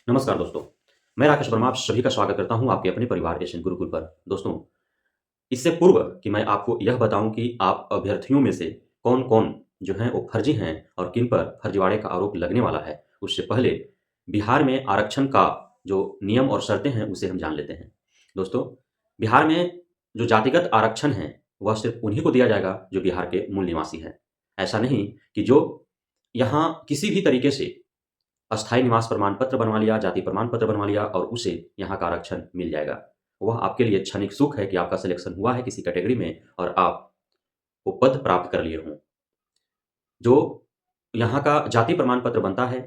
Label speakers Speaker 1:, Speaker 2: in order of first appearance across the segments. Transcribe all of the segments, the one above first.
Speaker 1: नमस्कार दोस्तों, मैं राकेश वर्मा आप सभी का स्वागत करता हूं आपके अपने परिवार एशियन गुरुकुल पर। दोस्तों, इससे पूर्व कि मैं आपको यह बताऊं कि आप अभ्यर्थियों में से कौन-कौन जो हैं वो फर्जी हैं और किन पर फर्जीवाड़े का आरोप लगने वाला है, उससे पहले बिहार में आरक्षण का जो नियम और शर्तें हैं, उसे हम जान लेते हैं। दोस्तों, बिहार में जो जातिगत आरक्षण है, वह सिर्फ़ उन्हीं को दिया जाएगा जो बिहार के मूल निवासी हैं। ऐसा नहीं कि जो यहाँ किसी भी तरीके से अस्थायी निवास प्रमाण पत्र बनवा लिया, जाति प्रमाण पत्र बनवा लिया और उसे यहाँ का आरक्षण मिल जाएगा। वह आपके लिए क्षणिक सुख है कि आपका सिलेक्शन हुआ है किसी कैटेगरी में और आप वो पद प्राप्त कर लिए हों। जो यहाँ का जाति प्रमाण पत्र बनता है,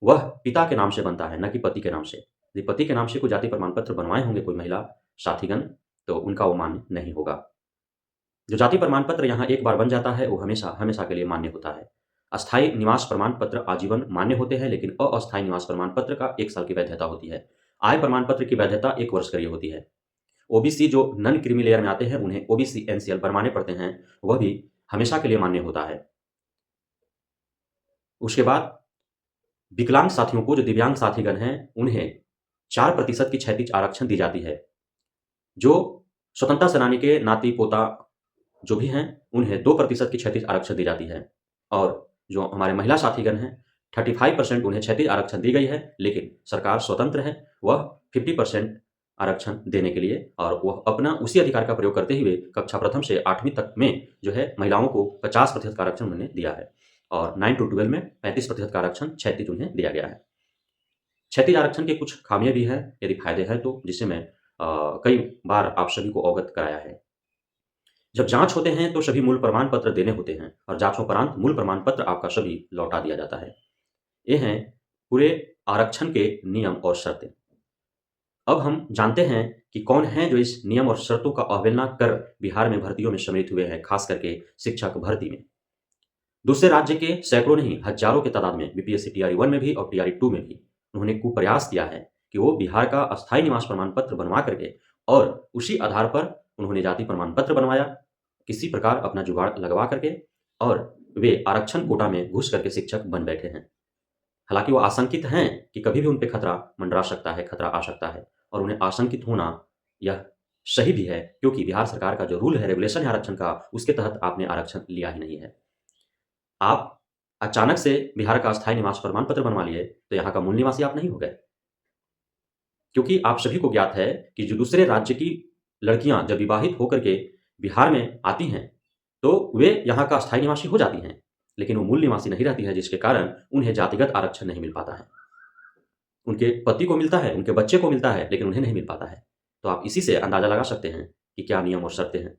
Speaker 1: वह पिता के नाम से बनता है, ना कि पति के नाम से। यदि पति के नाम से कोई जाति प्रमाण पत्र बनवाए होंगे कोई महिला साथीगण, तो उनका वो मान्य नहीं होगा। जो जाति प्रमाण पत्र यहाँ एक बार बन जाता है, वो हमेशा के लिए मान्य होता है। अस्थायी निवास प्रमाण पत्र आजीवन मान्य होते हैं, लेकिन अस्थायी निवास प्रमाण पत्र का 1 साल की वैधता होती है। आय प्रमाण पत्र की वैधता 1 वर्ष के लिए होती है। ओबीसी जो नॉन क्रीमी लेयर में आते हैं, उन्हें ओबीसी एनसीएल बनवाने पड़ते हैं, वह भी हमेशा के लिए मान्य होता है। उसके बाद विकलांग साथियों को, जो दिव्यांग साथीगण हैं, उन्हें 4% की क्षैतिज आरक्षण दी जाती है। जो स्वतंत्रता सेनानी के नाती-पोता जो भी हैं, उन्हें 2% की क्षैतिज आरक्षण दी जाती है और जो हमारे महिला साथीगण हैं, 35% उन्हें क्षैतिज आरक्षण दी गई है, लेकिन सरकार स्वतंत्र है, वह 50% आरक्षण देने के लिए और वह अपना उसी अधिकार का प्रयोग करते हुए कक्षा प्रथम से 8वीं तक में जो है महिलाओं को 50% का आरक्षण उन्होंने दिया है और 9 टू 12 में 35% का आरक्षण क्षैतिज उन्हें दिया गया है। क्षैतिज आरक्षण के कुछ खामियाँ भी हैं, यदि फायदे हैं तो, जिससे मैं कई बार आप सभी को अवगत कराया है। जब जाँच होते हैं तो सभी मूल प्रमाण पत्र देने होते हैं और जाँचोपरांत मूल प्रमाण पत्र आपका सभी लौटा दिया जाता है। ये हैं पूरे आरक्षण के नियम और शर्तें। अब हम जानते हैं कि कौन हैं जो इस नियम और शर्तों का अवहेलना कर बिहार में भर्तियों में सम्मिलित हुए हैं, खास करके शिक्षक भर्ती में। दूसरे राज्य के सैकड़ों नहीं, हज़ारों की तादाद में बीपीएससी टीआरई 1 में भी और टीआरई 2 में भी उन्होंने कुप्रयास किया है कि वो बिहार का अस्थायी निवास प्रमाण पत्र बनवा करके और उसी आधार पर उन्होंने जाति प्रमाण पत्र बनवाया, किसी प्रकार अपना जुगाड़ लगवा करके और वे आरक्षण कोटा में घुस करके शिक्षक बन बैठे हैं। हालाँकि वो आशंकित हैं कि कभी भी उन पे खतरा मंडरा सकता है, खतरा आ सकता है और उन्हें आशंकित होना यह सही भी है, क्योंकि बिहार सरकार का जो रूल है, रेगुलेशन है आरक्षण का, उसके तहत आपने आरक्षण लिया ही नहीं है। आप अचानक से बिहार का अस्थायी निवास प्रमाण पत्र बनवा लिए, तो यहाँ का मूल निवासी आप नहीं हो गए। क्योंकि आप सभी को ज्ञात है कि जो दूसरे राज्य की लड़कियाँ जब विवाहित होकर के बिहार में आती हैं, तो वे यहाँ का अस्थायी निवासी हो जाती हैं, लेकिन वो मूल निवासी नहीं रहती है, जिसके कारण उन्हें जातिगत आरक्षण नहीं मिल पाता है। उनके पति को मिलता है, उनके बच्चे को मिलता है, लेकिन उन्हें नहीं मिल पाता है। तो आप इसी से अंदाज़ा लगा सकते हैं कि क्या नियम और शर्तें हैं।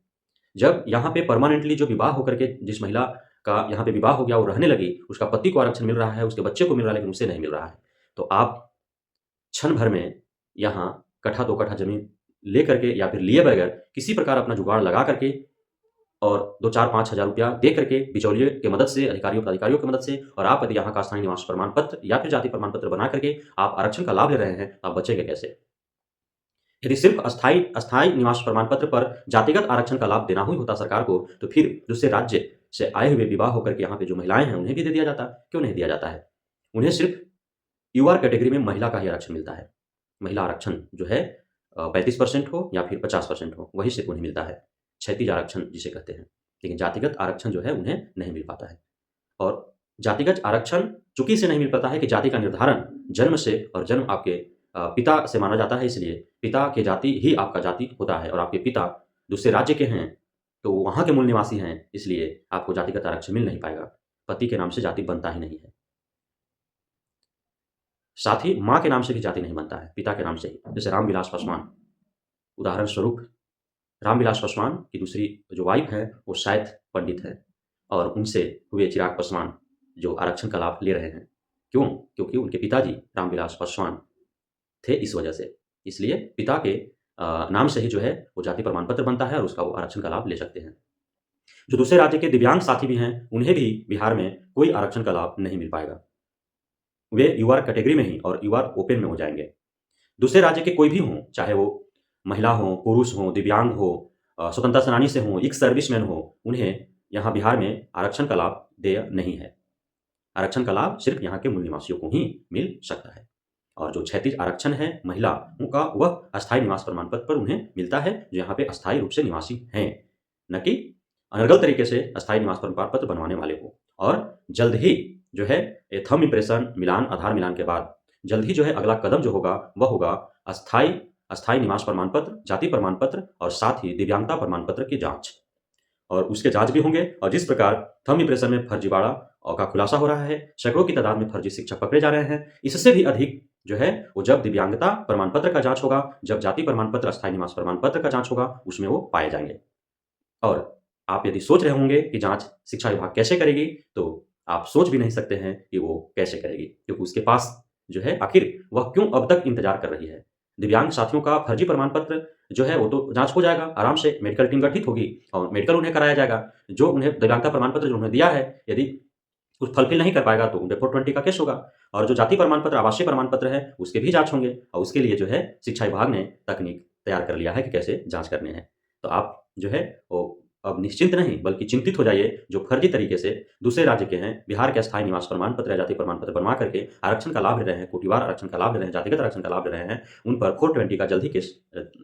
Speaker 1: जब यहाँ पे परमानेंटली जो विवाह होकर के जिस महिला का यहाँ पे विवाह हो गया, वो रहने लगी, उसका पति को आरक्षण मिल रहा है, उसके बच्चे को मिल रहा है, लेकिन उसे नहीं मिल रहा है। तो आप क्षण भर में यहाँ कट्ठा 2 कट्ठा ज़मीन ले करके या फिर लिए बगैर किसी प्रकार अपना जुगाड़ लगा करके और 2, 4, 5 हज़ार रुपया दे करके बिचौलिए की मदद से, अधिकारियों की मदद से और आप यदि यहाँ का स्थायी निवास प्रमाण पत्र या फिर जाति प्रमाण पत्र बना करके आप आरक्षण का लाभ ले रहे हैं, तो आप बचेंगे कैसे? यदि सिर्फ़ अस्थायी निवास प्रमाण पत्र पर जातिगत आरक्षण का लाभ देना ही होता सरकार को, तो फिर दूसरे राज्य से आए हुए विवाह होकर के यहाँ पे जो महिलाएँ हैं, उन्हें भी दे दिया जाता। क्यों नहीं दिया जाता है? उन्हें सिर्फ़ यूआर कैटेगरी में महिला का ही आरक्षण मिलता है। महिला आरक्षण जो है 35% हो या फिर 50% हो, वही सिर्फ़ उन्हें मिलता है। क्षैतिज आरक्षण जिसे कहते हैं। लेकिन जातिगत आरक्षण जो है उन्हें नहीं मिल पाता है और जातिगत आरक्षण चूँकि इसलिए नहीं मिल पाता है कि जाति का निर्धारण जन्म से और जन्म आपके पिता से माना जाता है, इसलिए पिता की जाति ही आपका जाति होता है और आपके पिता दूसरे राज्य के हैं, तो वहाँ के मूल निवासी हैं, इसलिए आपको जातिगत आरक्षण मिल नहीं पाएगा। पति के नाम से जाति बनता ही नहीं है। साथ ही माँ के नाम से भी जाति नहीं बनता है, पिता के नाम से ही। जैसे रामविलास पासवान, उदाहरण स्वरूप रामविलास पासवान की दूसरी जो वाइफ़ है, वो शायद पंडित है और उनसे हुए चिराग पासवान जो आरक्षण का लाभ ले रहे हैं। क्यों? क्योंकि उनके पिताजी रामविलास पासवान थे इस वजह से। इसलिए पिता के नाम से ही जो है वो जाति प्रमाण पत्र बनता है और उसका वो आरक्षण का लाभ ले सकते हैं। जो दूसरे राज्य के दिव्यांग साथी भी हैं, उन्हें भी बिहार में कोई आरक्षण का लाभ नहीं मिल पाएगा। वे यूआर कैटेगरी में ही और यूआर ओपन में हो जाएँगे। दूसरे राज्य के कोई भी हों, चाहे वो महिला हों, पुरुष हों, दिव्यांग हो, स्वतंत्रता सेनानी से हों, एक्स सर्विसमैन हो, उन्हें यहाँ बिहार में आरक्षण का लाभ देय नहीं है। आरक्षण का लाभ सिर्फ़ यहाँ के मूल निवासियों को ही मिल सकता है और और जो क्षैतिज आरक्षण है महिलाओं का, वह अस्थायी निवास प्रमाण पत्र पर उन्हें मिलता है, जो यहाँ पे अस्थायी रूप से निवासी हैं, न कि अनर्गल तरीके से अस्थायी निवास प्रमाण पत्र बनवाने वाले को। और जल्द ही जो है थंब इम्प्रेशन मिलान, आधार मिलान के बाद जल्द ही जो है अगला कदम जो होगा वह होगा अस्थायी निवास प्रमाण पत्र, जाति प्रमाण पत्र और साथ ही दिव्यांगता प्रमाण पत्र की जांच, और उसके जांच भी होंगे। और जिस प्रकार थंब इम्प्रेशन में फर्जीवाड़ा का खुलासा हो रहा है, सैकड़ों की तादाद में फर्जी शिक्षक पकड़े जा रहे हैं, इससे भी अधिक जो है वो जब दिव्यांगता प्रमाण पत्र का जांच होगा, जब जाति प्रमाण पत्र, अस्थायी निवास प्रमाण पत्र का जांच होगा, उसमें वो पाए जाएंगे। और आप यदि सोच रहे होंगे कि जांच शिक्षा विभाग कैसे करेगी, तो आप सोच भी नहीं सकते हैं कि वो कैसे करेगी, क्योंकि उसके पास जो है आखिर वह क्यों अब तक इंतजार कर रही है। दिव्यांग साथियों का फर्जी प्रमाण पत्र जो है वो तो जांच हो जाएगा, आराम से मेडिकल टीम गठित होगी और मेडिकल उन्हें कराया जाएगा। जो उन्हें दिव्यांगता प्रमाण पत्र जो उन्हें दिया है, यदि कुछ फुलफिल नहीं कर पाएगा तो उन पे 420 का केस होगा। और जो जाति प्रमाण पत्र, आवासीय प्रमाण पत्र है, उसके भी जांच होंगे, और उसके लिए जो है शिक्षा विभाग ने तकनीक तैयार कर लिया है कि कैसे जांच करने हैं। तो आप जो है वो अब निश्चिंत नहीं बल्कि चिंतित हो जाइए, जो फर्जी तरीके से दूसरे राज्य के हैं, बिहार के अस्थायी निवास प्रमाण पत्र या जाति प्रमाण पत्र बनवा करके आरक्षण का लाभ ले रहे हैं, कोटिवार आरक्षण का लाभ ले रहे हैं, जातिगत आरक्षण का लाभ ले रहे हैं, उन पर 420 का जल्द ही केस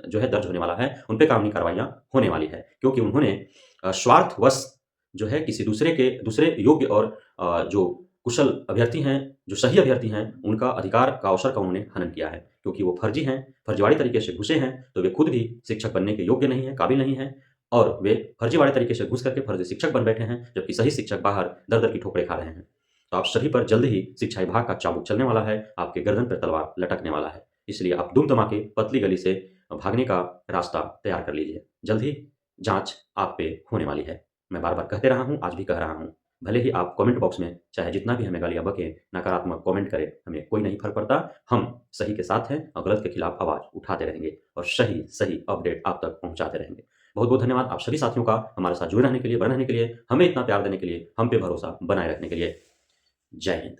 Speaker 1: जो है दर्ज होने वाला है, उन पे कानूनी कार्रवाइयाँ होने वाली है। क्योंकि उन्होंने स्वार्थवश जो है किसी दूसरे योग्य और जो कुशल अभ्यर्थी हैं, जो सही अभ्यर्थी हैं, उनका अधिकार का अवसर का उन्होंने हनन किया है। क्योंकि वो फर्जी हैं, फर्जीवाड़ी तरीके से घुसे हैं, तो वे खुद भी शिक्षक बनने के योग्य नहीं हैं, काबिल नहीं हैं, और वे फर्जीवाड़े तरीके से घुस करके फर्जी शिक्षक बन बैठे हैं, जबकि सही शिक्षक बाहर दर-दर की ठोकरें खा रहे हैं। तो आप सभी पर जल्द ही शिक्षा विभाग का चाबुक चलने वाला है, आपके गर्दन पर तलवार लटकने वाला है। इसलिए आप दुम-दमा के पतली गली से भागने का रास्ता तैयार कर लीजिए। जल्द ही जाँच आप पे होने वाली है। मैं बार-बार कहते रहा हूँ, आज भी कह रहा हूँ। भले ही आप कमेंट बॉक्स में चाहे जितना भी हमें गालियाँ बकें, नकारात्मक कमेंट करें, हमें कोई नहीं फ़र्क पड़ता। हम सही के साथ हैं और गलत के खिलाफ आवाज़ उठाते रहेंगे और सही अपडेट आप तक पहुँचाते रहेंगे। बहुत-बहुत धन्यवाद आप सभी साथियों का हमारे साथ जुड़े रहने के लिए, बने रहने के लिए, हमें इतना प्यार देने के लिए, हम पे भरोसा बनाए रखने के लिए। जय हिंद।